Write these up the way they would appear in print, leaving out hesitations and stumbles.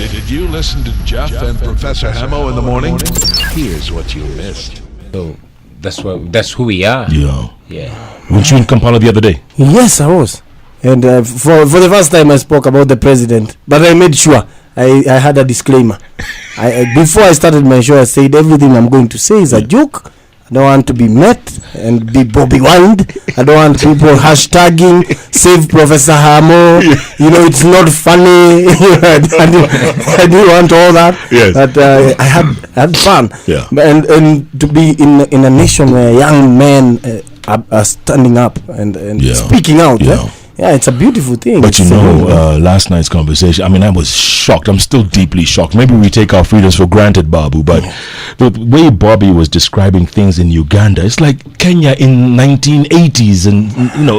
Did you listen to Jeff and Professor Hamo in the morning? Here's what you missed. So that's who we are. Yeah. Weren't you in Kampala the other day? Yes, I was. And for the first time I spoke about the president, but I made sure I had a disclaimer. Before I started my show, I said everything I'm going to say is a joke. I don't want to be met and be Bobi wined. I don't want people hashtagging save Professor Hamo. You know, it's not funny. I didn't want all that. Yes. But I had fun. Yeah. And to be in a nation where young men are standing up and speaking out. Yeah, it's a beautiful thing. But last night's conversation, I mean, I was shocked. I'm still deeply shocked. Maybe we take our freedoms for granted, Babu, but the way Bobby was describing things in Uganda, it's like Kenya in 1980s and,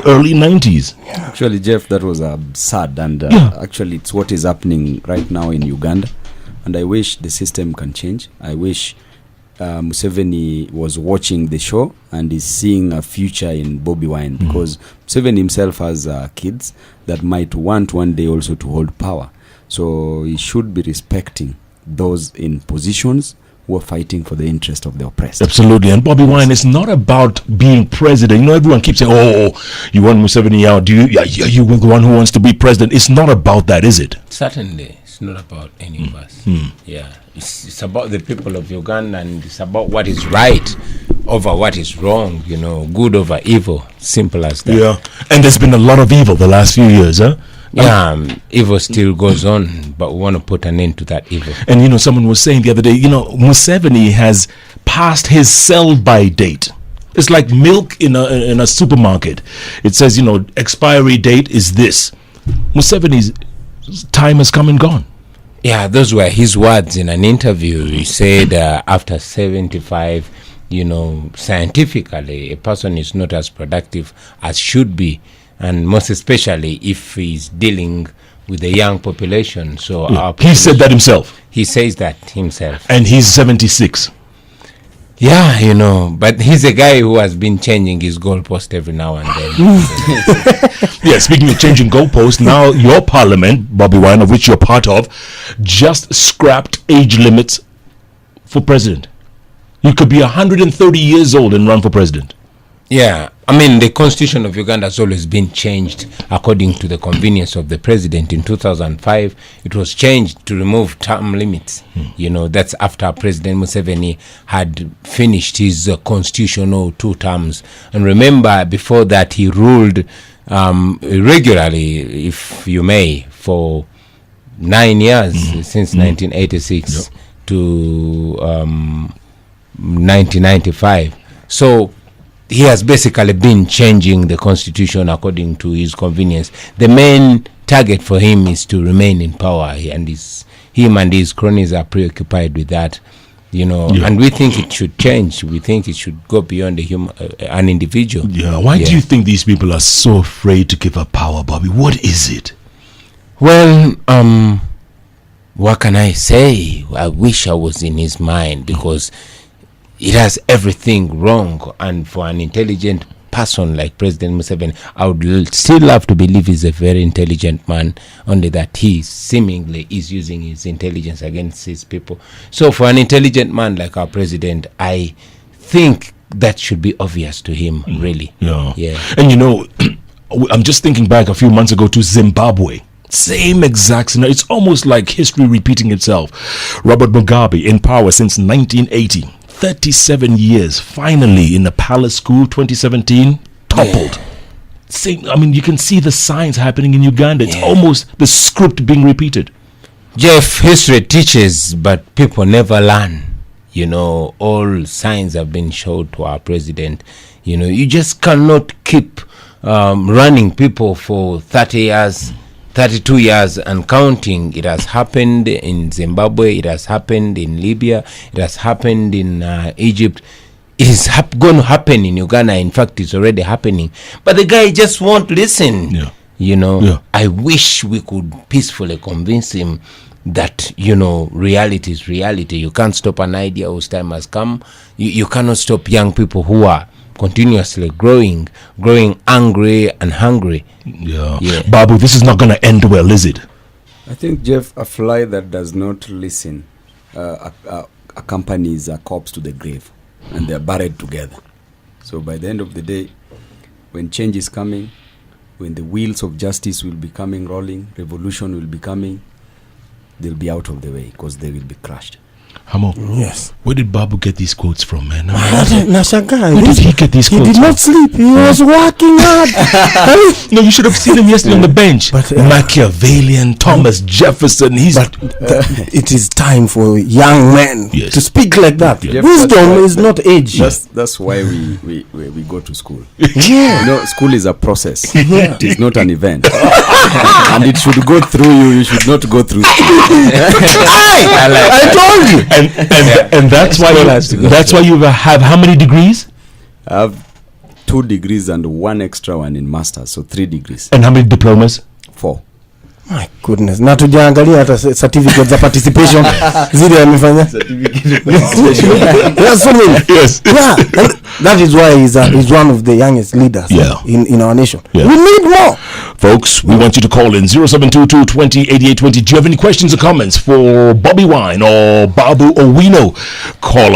early 90s. Yeah. Actually, Jeff, that was sad. And actually, it's what is happening right now in Uganda. And I wish the system can change. I wish Museveni was watching the show and is seeing a future in Bobi Wine, because Museveni himself has kids that might want one day also to hold power. So he should be respecting those in positions who are fighting for the interest of the oppressed. Absolutely. And Bobi Wine is not about being president. Everyone keeps saying, you want Museveni out? Are you the one who wants to be president? It's not about that, is it? Certainly. It's not about any of us. Yeah. It's about the people of Uganda, and it's about what is right over what is wrong, good over evil. Simple as that. Yeah. And there's been a lot of evil the last few years, huh? Yeah, evil still goes on, but we want to put an end to that evil. And, someone was saying the other day, Museveni has passed his sell-by date. It's like milk in a supermarket. It says, expiry date is this. Museveni's time has come and gone. Yeah, those were his words in an interview. He said after 75, scientifically, a person is not as productive as should be, and most especially if he's dealing with a young population. So he said that himself. He says that himself. And he's 76. Yeah, but he's a guy who has been changing his goalpost every now and then. Yeah, speaking of changing goalposts, now your parliament, Bobi Wine, of which you're part of, just scrapped age limits for president. You could be 130 years old and run for president. Yeah, I mean, the constitution of Uganda has always been changed according to the convenience of the president. In 2005, it was changed to remove term limits. That's after President Museveni had finished his constitutional 2 terms. And remember, before that, he ruled regularly, if you may, for 9 years, since 1986 to 1995. So he has basically been changing the constitution according to his convenience. The main target for him is to remain in power, and him and his cronies are preoccupied with that, and we think it should change. We think it should go beyond an individual. Yeah. Why do you think these people are so afraid to give up power, Bobby? What is it? Well, what can I say? I wish I was in his mind, because it has everything wrong, and for an intelligent person like President Museveni, I would still love to believe he's a very intelligent man, only that he seemingly is using his intelligence against his people. So for an intelligent man like our president, I think that should be obvious to him, really. Yeah. And I'm just thinking back a few months ago to Zimbabwe. Same exact scenario. It's almost like history repeating itself. Robert Mugabe in power since 1980. 37 years, finally in the palace school, 2017, toppled. You can see the signs happening in Uganda. It's almost the script being repeated. Jeff, history teaches, but people never learn. All signs have been showed to our president. You just cannot keep running people for 30 years, 32 years and counting. It has happened in Zimbabwe, it has happened in Libya, it has happened in Egypt. It is going to happen in Uganda. In fact, it's already happening. But the guy just won't listen. I wish we could peacefully convince him that, reality is reality. You can't stop an idea whose time has come. You cannot stop young people who are continuously growing angry and hungry. Babu, this is not going to end well, is it? I think, Jeff, a fly that does not listen accompanies a corpse to the grave, and they are buried together. So by the end of the day, when change is coming, when the wheels of justice will be coming rolling, revolution will be coming, they'll be out of the way because they will be crushed. Hamo, Yes. where did Babu get these quotes from, man? Nashangaa. Where did he get these He quotes did not from? sleep. He was working hard. No, you should have seen him yesterday on the bench. But, Machiavellian, Thomas Jefferson. It is time for young men Yes. to speak like that. Jeff, Wisdom that's why- is not age. That's why we go to school. Yeah. You know, school is a process. It is not an event. And it should go through you. You should not go through school. I told you. And that's why you have how many degrees? I have 2 degrees and 1 extra one in masters, so 3 degrees. And how many diplomas? 4. My goodness. Na tujaangalia hata certificate za participation zile amefanya. Yes, so many. Yes. Yeah, and that is why he's one of the youngest leaders Yeah. in our nation. Yeah. We need more. Folks, we want you to call in 0722 20 88 20. Do you have any questions or comments for Bobi Wine or Babu Owino? Call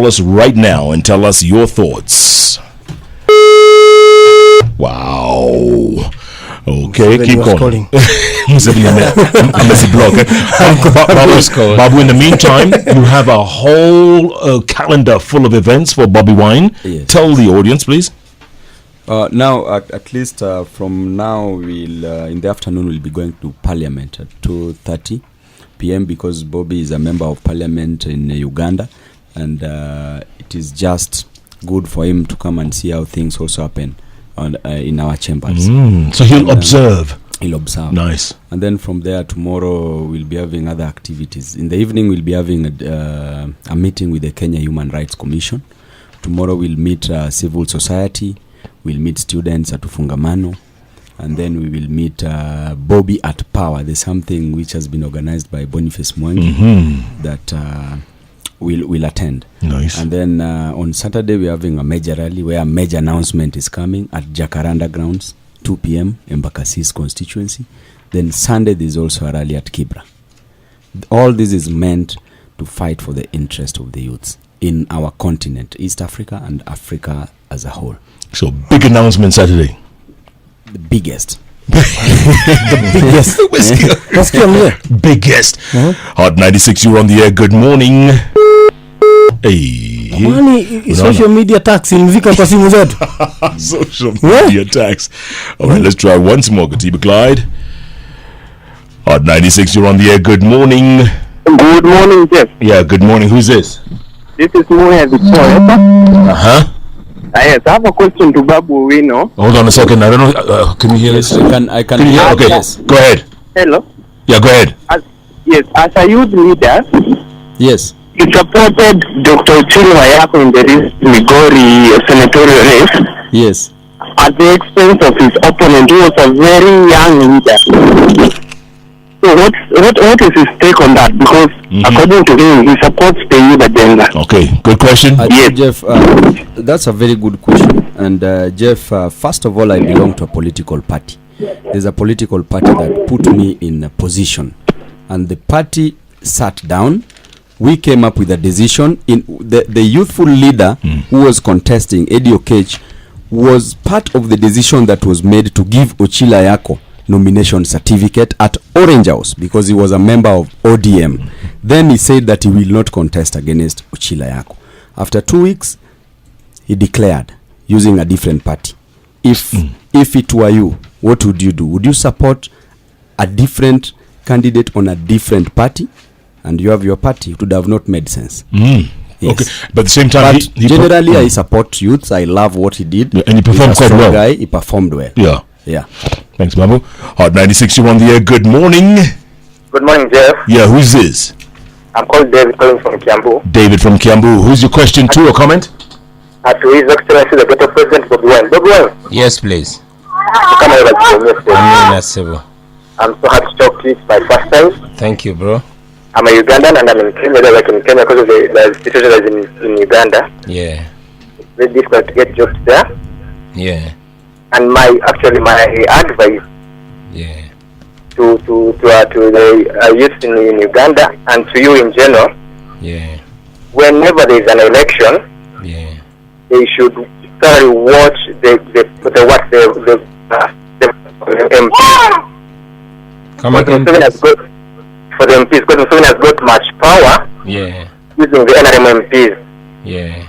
us right now and tell us your thoughts. Wow. Okay, Museveni keep was calling. calling. Babu, in the meantime, you have a whole calendar full of events for Bobi Wine. Yes. Tell the audience, please. Now, at least from now, we'll in the afternoon we'll be going to Parliament at 2:30 p.m. because Bobi is a member of Parliament in Uganda, and it is just good for him to come and see how things also happen on in our chambers. So he'll observe. He'll observe. Nice. And then from there, tomorrow we'll be having other activities. In the evening, we'll be having a meeting with the Kenya Human Rights Commission. Tomorrow we'll meet civil society. We'll meet students at Ufungamano. And then we will meet Bobi at Power. There's something which has been organized by Boniface Mwangi that we'll attend. Nice. And then on Saturday, we're having a major rally where a major announcement is coming at Jacaranda Grounds, 2 p.m. in Bakasi's constituency. Then Sunday, there's also a rally at Kibra. All this is meant to fight for the interest of the youths in our continent, East Africa and Africa as a whole. So big announcement Saturday. The biggest. Biggest. Nasikia mzee. Biggest. Hot 96, you're on the air. Good morning. Hey. Kwani social media tax imvika kwa simu zetu? Social media tax. All right, let's try once more. Katiba Clyde. Hot 96, you're on the air. Good morning. Good morning, Jeff. Yeah, good morning. Who's this? This is Moya Victoria. Uh-huh. Yes, I have a question to Babu Owino. Hold on a second. I don't know. Can you hear this? I can Can you hear? Okay, Yes. go ahead. Hello. Yeah, go ahead. Yes, as a youth leader, Yes. he supported Dr. Ochilo Ayako in the Migori senatorial race Yes. at the expense of his opponent, who was a very young leader. So what is his take on that? Because according to him, he supports the youth agenda. Okay, good question. Yes. Jeff, that's a very good question. And Jeff, first of all, I belong to a political party. There's a political party that put me in a position. And the party sat down. We came up with a decision. In the youthful leader who was contesting, Eddie Okech, was part of the decision that was made to give Ochilo Ayako nomination certificate at Orange House because he was a member of ODM. Then he said that he will not contest against Ochilo Ayako. After 2 weeks, he declared using a different party. If it were you, what would you do? Would you support a different candidate on a different party? And you have your party. It would have not made sense. Yes. Okay, but at the same time, But generally, I support youths. I love what he did. Yeah, and he performed He's a quite strong well. Guy. He performed well. Yeah. Yeah. Thanks, Babu. Hot 96, you're on the air. Good morning. Good morning, Jeff. Yeah, who's this? I'm called David, calling from Kiambu. David from Kiambu. Who's your question to or comment? To His Excellency, the Ghetto President, Bobi Wine. Bobi Wine, Yes, please. come over to the Nasibu. I'm so happy to talk to you. It's my first time. Thank you, bro. I'm a Ugandan and I'm in Kenya. I work in Kenya because of the situation that is in Uganda. Yeah. It's very difficult to get jobs there. Yeah. And my advice Yeah. the youth in Uganda and to you in general. Yeah. Whenever there is an election, Yeah. they should thoroughly watch the MPs. Come again. For the MPs, because Museveni has got much power. Yeah. Using the NRM MPs. Yeah.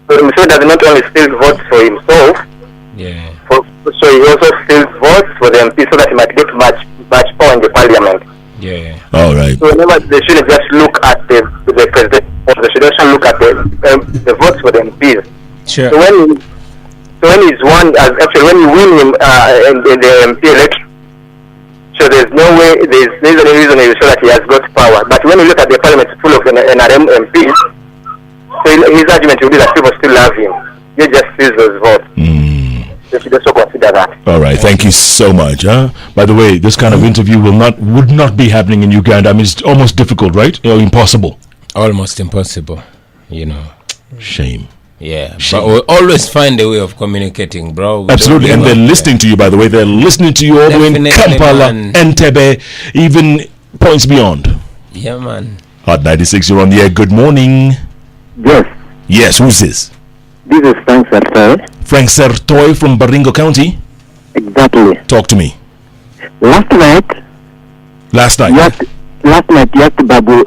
So Museveni does not only steal votes for himself, Yeah. so he also steals votes for the MPs so that he might get much power in the parliament. Yeah. All right. So whenever they shouldn't just look at the president, they should also look at the votes for the MPs. Sure. So when he's won, when you win him in the MP election, so there's no way, there's any reason to show that he has got power. But when you look at the parliament full of NRM MPs, so his argument will be that people still love him. He just steals those votes. They should also consider that. All right, thank you so much. By the way, this kind of interview would not be happening in Uganda. I mean, it's almost difficult, right? Impossible. Almost impossible, you know. Shame. Yeah, but we'll always find a way of communicating, bro. We Absolutely, don't and they're give up. listening to you, by the way. They're listening to you all the way in Definitely, Kampala, man. Entebbe, even points beyond. Yeah, man. Hot 96, you're on the air. Good morning. Yes, Yes, who's this? this is Frank Sartor. Frank Sertoy from Baringo County. Exactly. Talk to me. Last night, Last night. you asked Babu,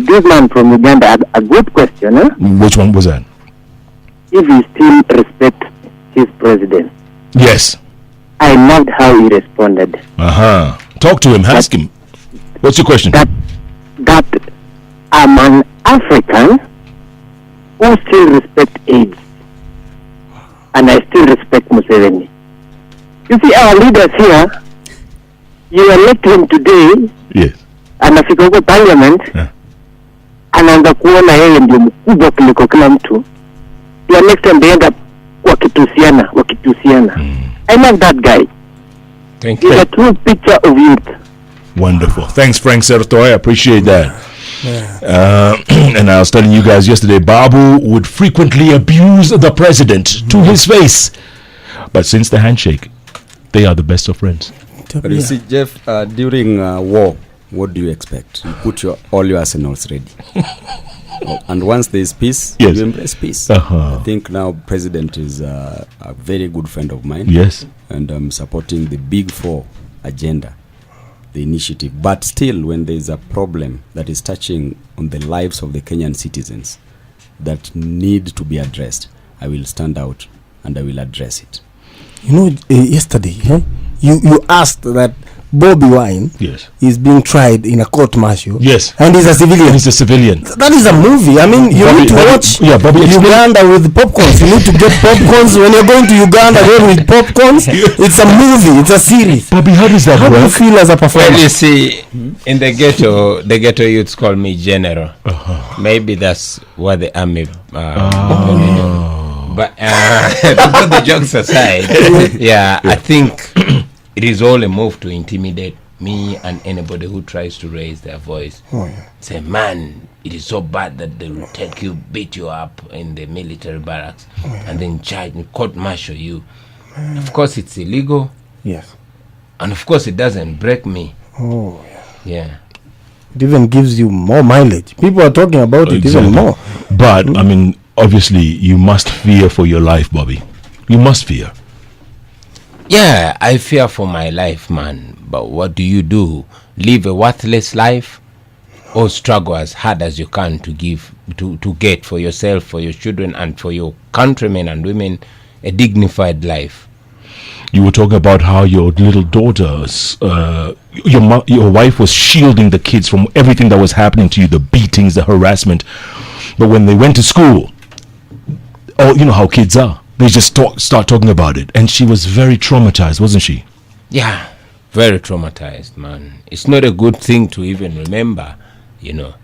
this man from Uganda a good question, huh? Which one was that? If he still respects his president. Yes. I loved how he responded. Talk to him. Ask him. What's your question? That I'm an African who still respect AIDS. And I still respect Museveni. You see, our leaders here, you elect him today, Yes. anafika huko parliament, Yeah. anaanza kuona yeye ndio mkubwa kuliko kila mtu. The next time they end up wakitusiana. I love that guy. Thank He's you. a true picture of youth. Wonderful. Thanks, Frank Sertoy. I appreciate that. And I was telling you guys yesterday, Babu would frequently abuse the president to his face. But since the handshake, they are the best of friends. But you see, Jeff, during war, what do you expect? You put all your arsenals ready. And once there is peace, Yes. you embrace peace. Uh-huh. I think now President is a very good friend of mine. Yes. And I'm supporting the Big Four agenda, the initiative. But still, when there is a problem that is touching on the lives of the Kenyan citizens that need to be addressed, I will stand out and I will address it. You know, yesterday, you asked that Bobi Wine Yes. is being tried in a court martial. Yes. And he's a civilian. He's a civilian. That is a movie. I mean, you Bobby- need to Bobby- watch yeah, Bobby, explain- Uganda with popcorns. You need to get popcorns. When you're going to Uganda, go with popcorns. It's a movie. It's a series. Bobby, how does that How do you work? feel as a performer? Well, you see, in the ghetto youths call me general. Maybe that's what the army. But to put the jokes aside, yeah, I think it is all a move to intimidate me and anybody who tries to raise their voice. Say, man, it is so bad that they will take you, beat you up in the military barracks, and then charge and court martial you. Of course, it's illegal, Yes. and of course, it doesn't break me. Oh, Yeah. it even gives you more mileage. People are talking about it even more. But, I mean, obviously, you must fear for your life, Bobby. You must fear. Yeah, I fear for my life, man. But what do? Live a worthless life, or struggle as hard as you can to get for yourself, for your children, and for your countrymen and women a dignified life? You were talking about how your little daughters, your wife was shielding the kids from everything that was happening to you, the beatings, the harassment. But when they went to school, you know how kids are. They just start talking about it. And she was very traumatized, wasn't she? Yeah, very traumatized, man. It's not a good thing to even remember, you know.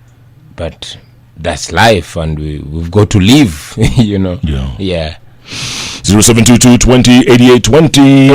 But that's life, and we've got to live, you know. Yeah. Yeah. 0722 20 88 20.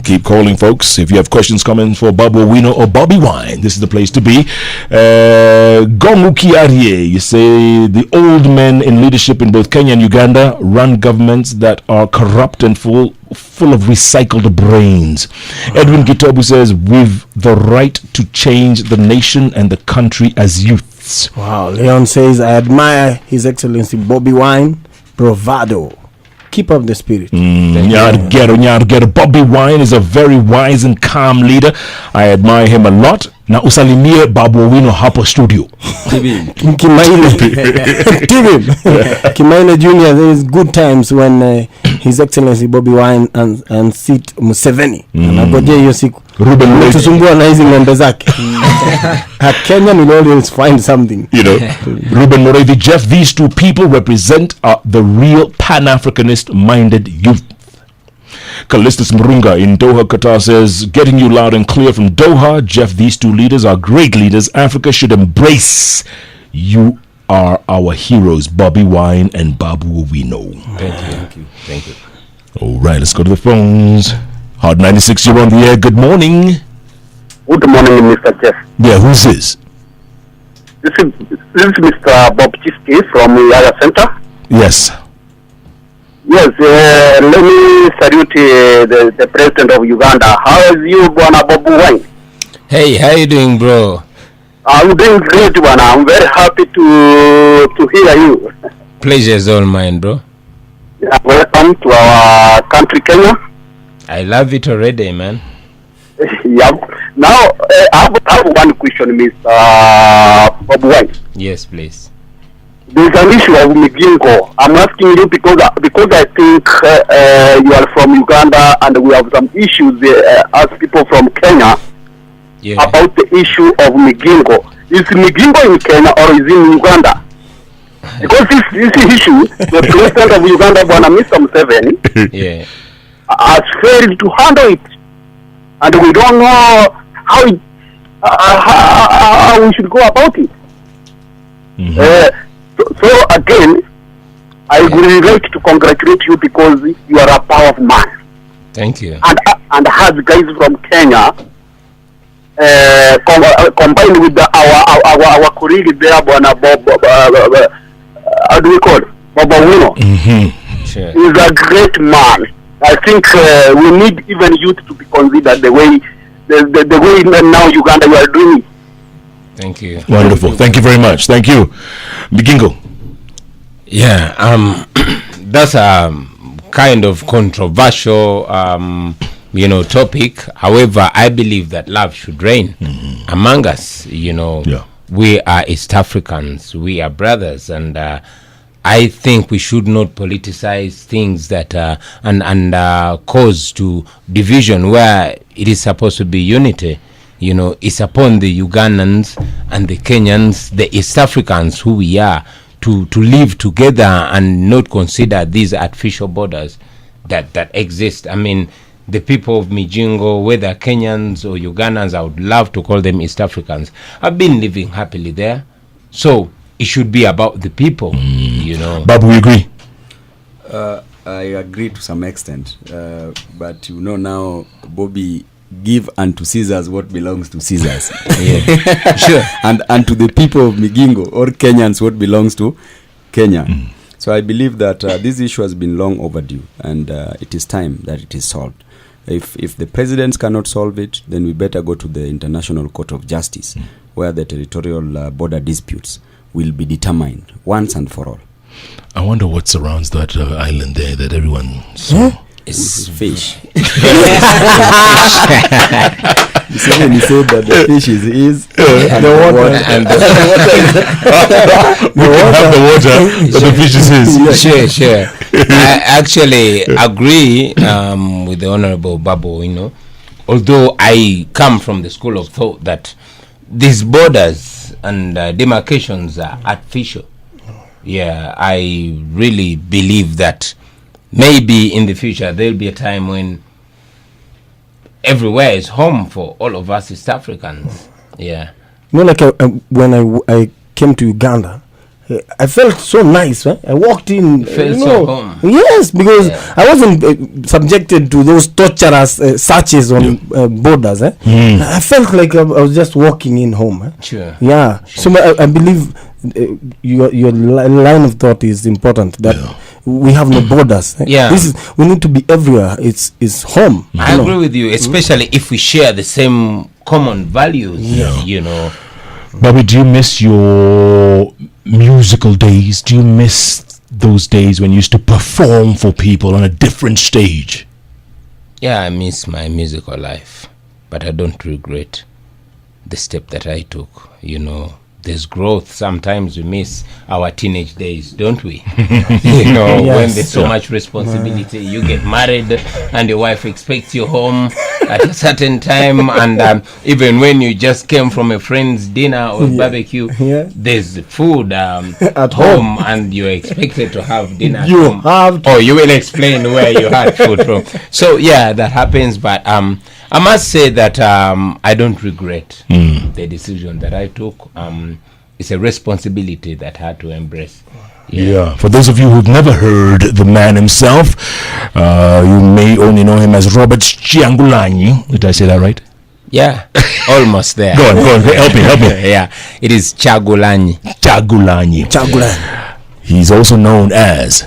Keep calling, folks. If you have questions, comments for Babu Owino or Bobby Wine, this is the place to be. Gomuki Arye, you say the old men in leadership in both Kenya and Uganda run governments that are corrupt and full of recycled brains. Edwin Gitobu says we've the right to change the nation and the country as youths. Wow. Leon says I admire His Excellency Bobby Wine. Bravado. Keep up the spirit. Nyargero. Bobby Wine is a very wise and calm leader. I admire him a lot. Na usalimie Babu Owino hapo studio. Kimaile Junior, there is good times when His Excellency Bobby Wine and sit Museveni. Anagojea hiyo siku. Ruben tusumbua na hizi ng'ombe zake. A Kenyan will always find something. You know, Ruben Morevi, Jeff, these two people represent the real Pan-Africanist minded youth. Callistus Murunga in Doha, Qatar says, getting you loud and clear from Doha. Jeff, these two leaders are great leaders. Africa should embrace. You are our heroes, Bobby Wine and Babu Owino. Thank you. All right, let's go to the phones. Hard 96, you're on the air. Good morning. Good morning, Mr. Jeff. Yeah, who's this? This is Mr. Bob Chiski from the Yaya Center. Yes. Yes, let me salute the President of Uganda. How is you, Bwana Bobi Wine? Hey, how you doing, bro? I'm doing great, Bwana. I'm very happy to hear you. Pleasure's all mine, bro. Yeah, welcome to our country, Kenya. I love it already, man. Yeah. Now, I have one question, Mr. Bobi Wine. Yes, please. There's an issue of Migingo. I'm asking you because I think you are from Uganda and we have some issues as people from Kenya about the issue of Migingo. Is Migingo in Kenya or is it in Uganda? Because this issue, the President of Uganda, Mr. Museveni, has failed to handle it. And we don't know how we should go about it. So again, I would like to congratulate you because you are a powerful man. Thank you. And as guys from Kenya, combined with our colleague there, Bwana Bob, how do we call it? Bobi Owino. Sure. He's a great man. I think we need even youth to be considered the way now Uganda you are doing it. Thank you. Wonderful. Thank you very much. Thank you. Migingo. Yeah, that's a kind of controversial, topic. However, I believe that love should reign among us. We are East Africans. We are brothers, and I think we should not politicize things that and cause to division where it is supposed to be unity. It's upon the Ugandans and the Kenyans, the East Africans who we are, to live together and not consider these artificial borders that exist. I mean, the people of Migingo, whether Kenyans or Ugandans, I would love to call them East Africans, have been living happily there. So it should be about the people, Babu, we agree? I agree to some extent. But now, Bobby, give unto Caesars what belongs to Caesars. Sure. And to the people of Migingo or Kenyans what belongs to Kenya. So I believe that this issue has been long overdue, and it is time that it is solved. If the presidents cannot solve it, then we better go to the International Court of Justice, where the territorial border disputes will be determined once and for all. I wonder what surrounds that island there that everyone saw. It's fish. You said that the fish is the water, and the water, but the fish is his. Sure. I actually agree with the Honorable Babu, although I come from the school of thought that these borders and demarcations are artificial. Yeah, I really believe that maybe in the future there'll be a time when everywhere is home for all of us East Africans. Yeah. Like when I came to Uganda, I felt so nice. I walked in. Felt so home. Yes, because I wasn't subjected to those torturous searches on borders. I felt like I was just walking in home. Sure. Yeah. So I believe your line of thought is important. That we have no borders. Yeah. We need to be everywhere. It's home. I agree with you, especially if we share the same common values. You know. Bobby, do you miss your musical days? Do you miss those days when you used to perform for people on a different stage? Yeah, I miss my musical life, but I don't regret the step that I took. You know, there's growth. Sometimes we miss our teenage days, don't we? You know, when there's so much responsibility, you get married and your wife expects you home at a certain time, and even when you just came from a friend's dinner or barbecue, there's food at home and you're expected to have dinner at You home. have to. Or you will explain where you had food from. So yeah, that happens, but I must say that I don't regret the decision that I took. It's a responsibility that I had to embrace. Yeah. For those of you who've never heard the man himself, you may only know him as Robert Chiangulanyi. Did I say that right? Yeah, almost there. Go on. Help me. Yeah, it is Chagulanyi. Chiangulanyi. He's also known as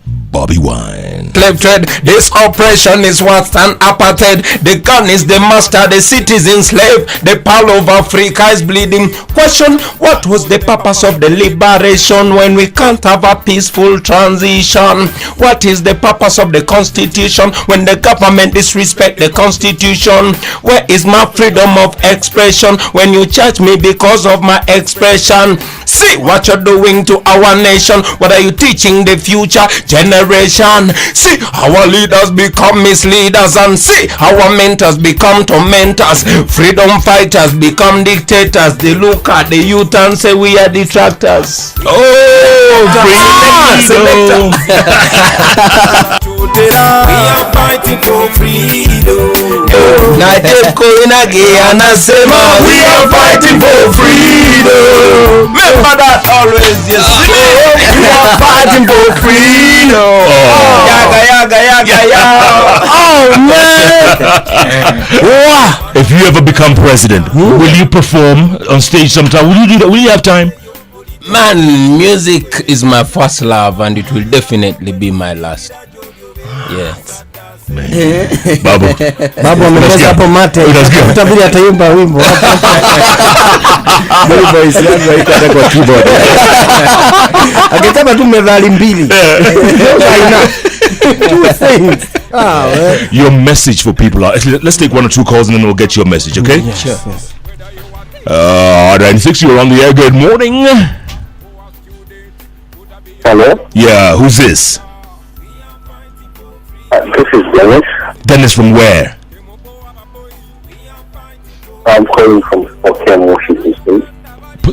Bobby Wine. Slave trade, this oppression is worse than apartheid. The gun is the master, the citizen slave. The pearl of Africa is bleeding. Question, what was the purpose of the liberation when we can't have a peaceful transition? What is the purpose of the constitution when the government disrespect the constitution? Where is my freedom of expression when you charge me because of my expression? See what you're doing to our nation. What are you teaching the future generation? See our leaders become misleaders, and see our mentors become tormentors. Freedom fighters become dictators. They look at the youth and say we are detractors. Freedom. We are fighting for freedom. We are fighting for freedom. Remember that always, yes. We are fighting for freedom. Yaga. Oh man! Wow! If you ever become president, will you perform on stage sometime? Will you do that? Will you have time? Man, music is my first love, and it will definitely be my last. Yes. Babu ameweza hapo mate. Utabiri ataimba wimbo. Boy voice yangu haitaenda kwa keyboard. Akitaka tu medali mbili. Your message for people. Let's take 1 or 2 calls and then we'll get your message, okay? Sure. 96, you're on the air. Good morning. Hello? Yeah, who's this? This is Dennis. Dennis from where? I'm calling from Spokane, Washington State.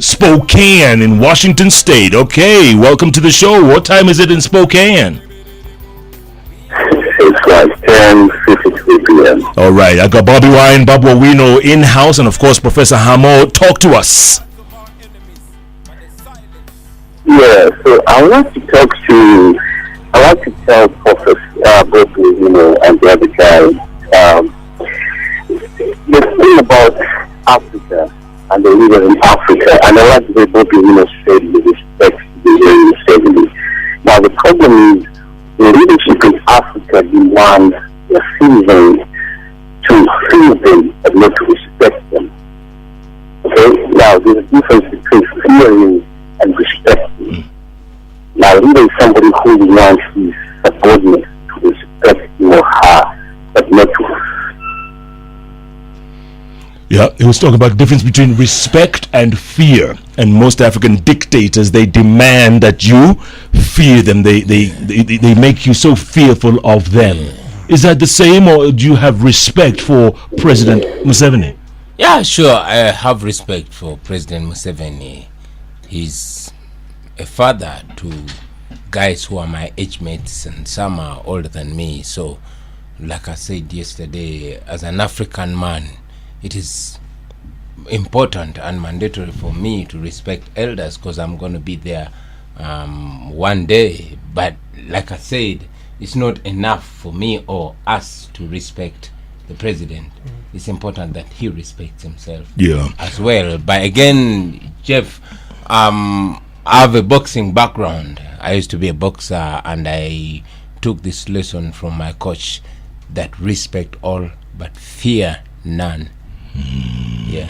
Spokane in Washington State. Okay, welcome to the show. What time is it in Spokane? It's like 10:53 p.m. All right, I got Bobby Wine, Bob Wawino in-house, and of course Professor Hamo. Talk to us. Yeah, so I want to tell Professor Bobi, and the other guy, the thing about Africa and the leaders in Africa, and I like the way Bobi, said with respect to the way you said it. Now the problem is the leadership in Africa demands the citizens to fear them and not to respect them. Okay? Now there's a difference between fearing and respecting. Now leader is somebody who wants his subordinates to respect him or her, but not to. Yeah, he was talking about the difference between respect and fear. And most African dictators, they demand that you fear them. They make you so fearful of them. Is that the same, or do you have respect for President Museveni? Yeah, sure. I have respect for President Museveni. He's a father to guys who are my age mates, and some are older than me. So, like I said yesterday, as an African man, it is important and mandatory for me to respect elders because I'm going to be there one day. But like I said, it's not enough for me or us to respect the president. It's important that he respects himself as well. But again, Jeff, I have a boxing background. I used to be a boxer, and I took this lesson from my coach that respect all but fear none. The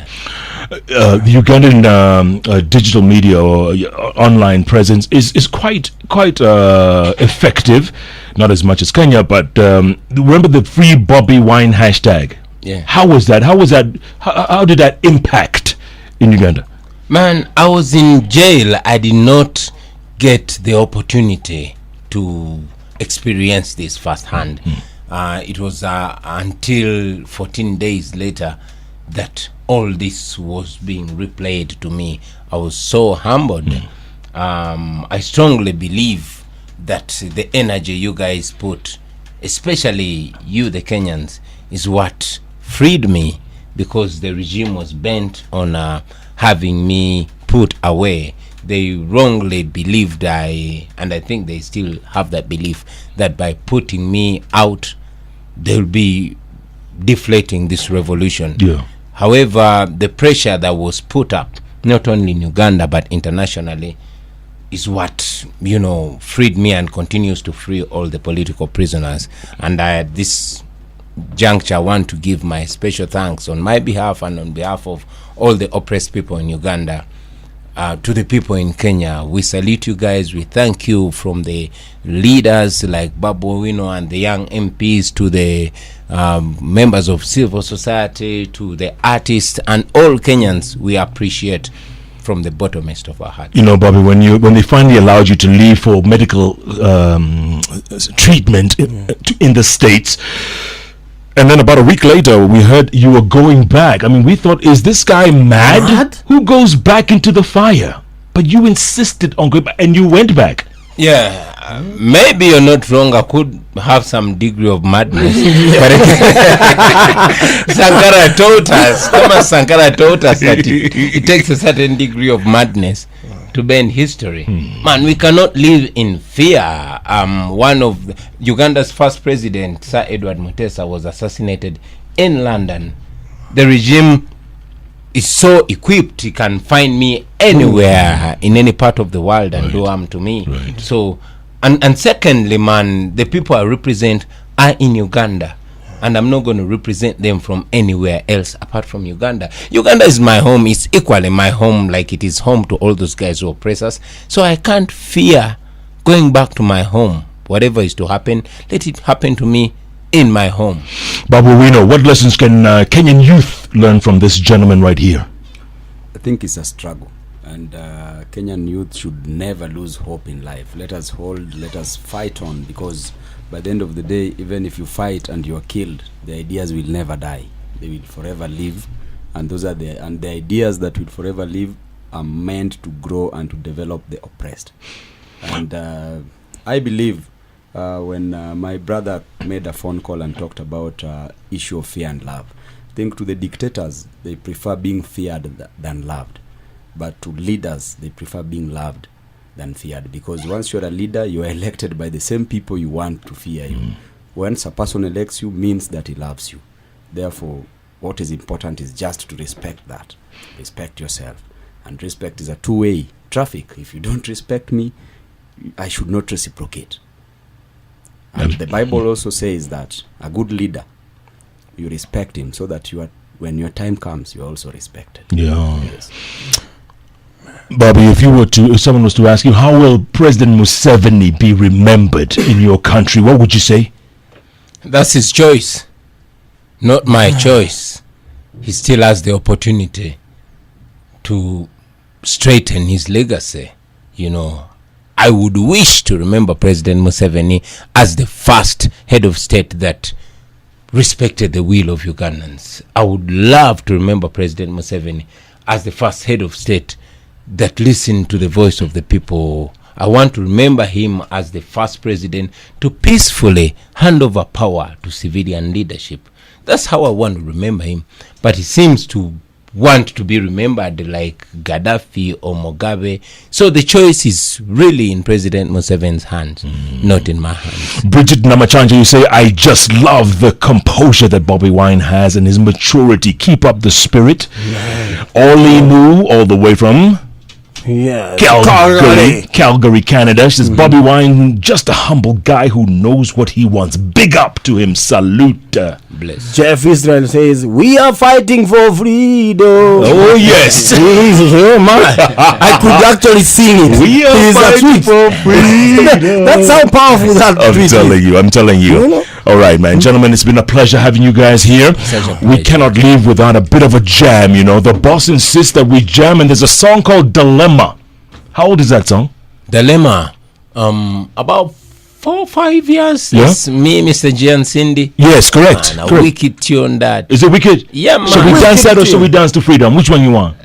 Ugandan digital media or online presence is quite effective, not as much as Kenya, but remember the free Bobi wine hashtag? How was that? How did that impact in Uganda? Man, I was in jail. I did not get the opportunity to experience this firsthand. It was until 14 days later that all this was being replayed to me. I was so humbled. I strongly believe that the energy you guys put, especially you the Kenyans, is what freed me, because the regime was bent on having me put away. They wrongly believed and I think they still have that belief, that by putting me out they'll be deflating this revolution. However, the pressure that was put up, not only in Uganda but internationally, is what, freed me and continues to free all the political prisoners. And at this juncture, I want to give my special thanks on my behalf and on behalf of all the oppressed people in Uganda to the people in Kenya. We salute you guys. We thank you, from the leaders like Babu and the young MPs to the members of civil society to the artists and all Kenyans. We appreciate from the bottomest of our hearts. Bobby, when they finally allowed you to leave for medical treatment in the States, and then about a week later we heard you were going back. I mean, we thought, is this guy mad? Who goes back into the fire? But you insisted on going back, and you went back. Maybe you're not wrong. I could have some degree of madness. But Sankara taught us, Thomas Sankara taught us that it takes a certain degree of madness to bend history. Man, we cannot live in fear. One of Uganda's first president, Sir Edward Mutesa, was assassinated in London. The regime is so equipped, he can find me anywhere in any part of the world and do harm to me. So, and secondly, man, the people I represent are in Uganda, and I'm not going to represent them from anywhere else apart from Uganda. Uganda is my home. It's equally my home, like it is home to all those guys who oppress us. So I can't fear going back to my home. Whatever is to happen, let it happen to me in my home. Babu Wino, what lessons can Kenyan youth learn from this gentleman right here? I think it's a struggle, and Kenyan youth should never lose hope in life. Let us fight on, because by the end of the day, even if you fight and you are killed, the ideas will never die. They will forever live, and the ideas that will forever live are meant to grow and to develop the oppressed. And I believe when my brother made a phone call and talked about issue of fear and love, I think to the dictators, they prefer being feared than loved. But to leaders, they prefer being loved than feared. Because once you're a leader, you are elected by the same people you want to fear you. Once a person elects you, means that he loves you. Therefore, what is important is just to respect that. Respect yourself. And respect is a two-way traffic. If you don't respect me, I should not reciprocate. And the Bible also says that a good leader, you respect him, so that when your time comes, you're also respected. Yes. Bobby, if someone was to ask you, how will President Museveni be remembered in your country, what would you say? That's his choice, not my choice. He still has the opportunity to straighten his legacy. I would wish to remember President Museveni as the first head of state that respected the will of Ugandans. I would love to remember President Museveni as the first head of state that listened to the voice of the people. I want to remember him as the first president to peacefully hand over power to civilian leadership. That's how I want to remember him. But he seems to want to be remembered like Gaddafi or Mugabe. So the choice is really in President Museveni's hands, not in my hands. Bridget Namachanja, you say, I just love the composure that Bobi Wine has and his maturity. Keep up the spirit. Ollie Moo, all the way from Calgary, Canada. She says, Bobi Wine, just a humble guy who knows what he wants. Big up to him. Salute. Bless. Jeff Israel says, we are fighting for freedom. Oh, yes. Oh, man. I could actually sing it. We are fighting for freedom. That's how powerful that tweet is. I'm telling you. All right, man. Gentlemen, it's been a pleasure having you guys here. We cannot leave without a bit of a jam, you know. The boss insists that we jam, and there's a song called Dilemma. How old is that song? Dilemma. About 4 or 5 years. Yeah? It's me, Mr. Gian Cindy. Yes, correct. Man, a correct. wicked tune that. Is it wicked? Yeah, man. Shall we dance that or shall we dance to freedom? Which one you want?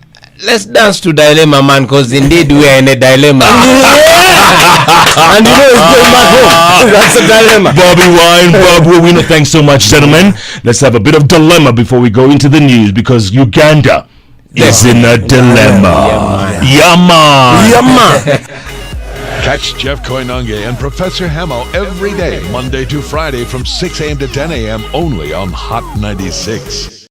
Let's dance to Dilemma, man, because indeed we are in a dilemma. And you know it's going back home. That's a dilemma. Bobi Wine, Bob Wawina, thanks so much, gentlemen. Let's have a bit of dilemma before we go into the news, because Uganda is in a dilemma. Yama. Catch Jeff Koinange and Professor Hamo every day, Monday to Friday from 6 a.m. to 10 a.m. only on Hot 96.